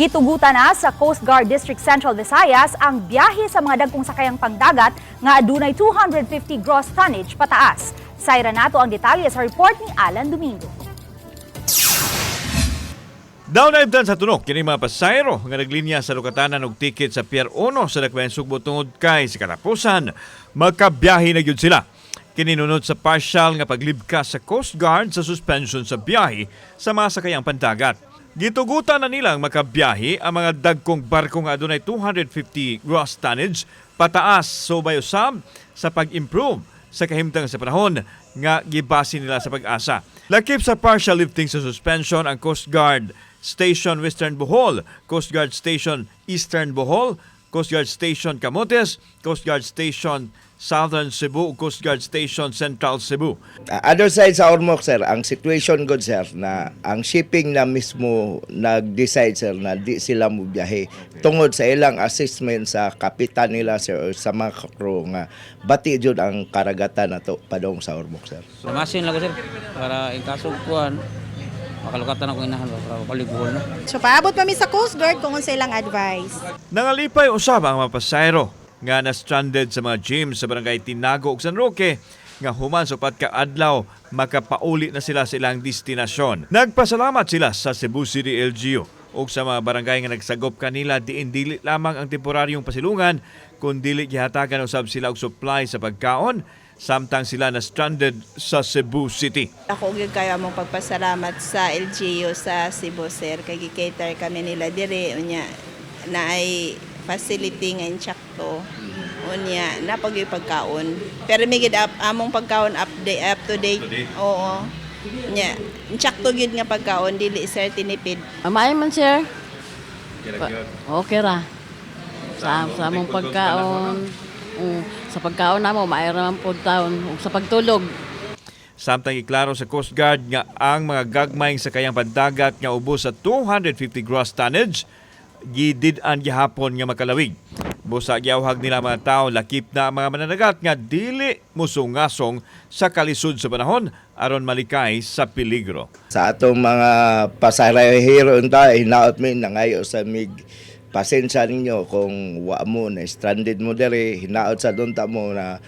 Gitugutan na sa Coast Guard District Central Visayas ang biyahe sa mga dagkong sakayang pangdagat nga adunay 250 gross tonnage pataas. Sayra nato ang detalye sa report ni Alan Domingo. Daw na ibdan sa tunok, kini mga pasayro nga naglinya sa lukatanan og ticket sa Pier 1 sa Dakbayan Sugbo tungod kay sa katapusan, magkabiyahe na gyud sila. Kininunod sa partial nga paglibkas sa Coast Guard sa suspension sa biyahe sa mga sakayang pandagat. Gitugutan na nilang makabiyahe ang mga dagkong barko nga adunay 250 gross tonnage pataas subay usab sa pag-improve sa kahimtang sa panahon nga gibase nila sa pag-asa. Lakip sa partial lifting sa suspension ang Coast Guard Station Western Bohol, Coast Guard Station Eastern Bohol, Coast Guard Station Camotes, Coast Guard Station Southern Cebu, Coast Guard Station Central Cebu. Other side sa Ormoc, sir, ang situation good, sir, na ang shipping na mismo nag-decide, sir, na di sila mo biyahe tungod sa ilang assessment sa kapitan nila, sir, o sa mga crew nga bati jud ang karagatan nato padong sa Ormoc, sir. Namasin lang ko, sir, para ikasog kuhan, makalukatan ako inahan para paliguhol na. So paabot kami sa Coast Guard kung sa ilang advice. Nangalipay usab ang mga pasayro nga na-stranded sa mga gyms sa barangay Tinago ug San Roque nga human sa upat ka adlaw makapauli na sila sa ilang destinasyon. Nagpasalamat sila sa Cebu City LGU ug sa mga barangay nga nagsagop kanila diin dili lamang ang temporaryong pasilungan kundi gihatagan usab sila og supply sa pagkaon samtang sila na-stranded sa Cebu City. Ako gyud kaya mong pagpasalamat sa LGU sa Cebu, sir, kay gi-cater kami nila dire unya na ay facility nga insyakto unya na pagyoy pagkaon pero may gid among pagkaon up to date. Oo nya insyakto gyud nga pagkaon dili sir tinipid. Amay man sir. Okay ra. Sa among pagkaon. Sa pagkaon namo maayra man pud taon ug sa pagtulog. Samtang iklaro sa Coast Guard nga ang mga gagmayng sakayang pandagat nga ubos sa 250 gross tonnage gidid-an gihapon nga makalawig. Busa giawhag nila mga tao lakip na ang mga mananagat nga dili musungasong sa kalisod sa panahon aron malikay sa peligro. Sa atong mga pasahero unta hinaot mi nangayo sa mig pasensya ninyo kung wa mo na stranded mo dere hinaot sa dunta mo na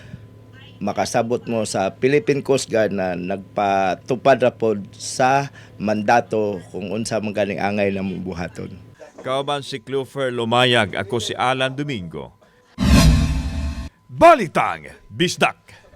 makasabot mo sa Philippine Coast Guard na nagpatupad ra pod sa mandato kung unsa man kaning angay na buhaton. Kauban si Clover Lumayag, ako si Alan Domingo. Balitang Bisdak.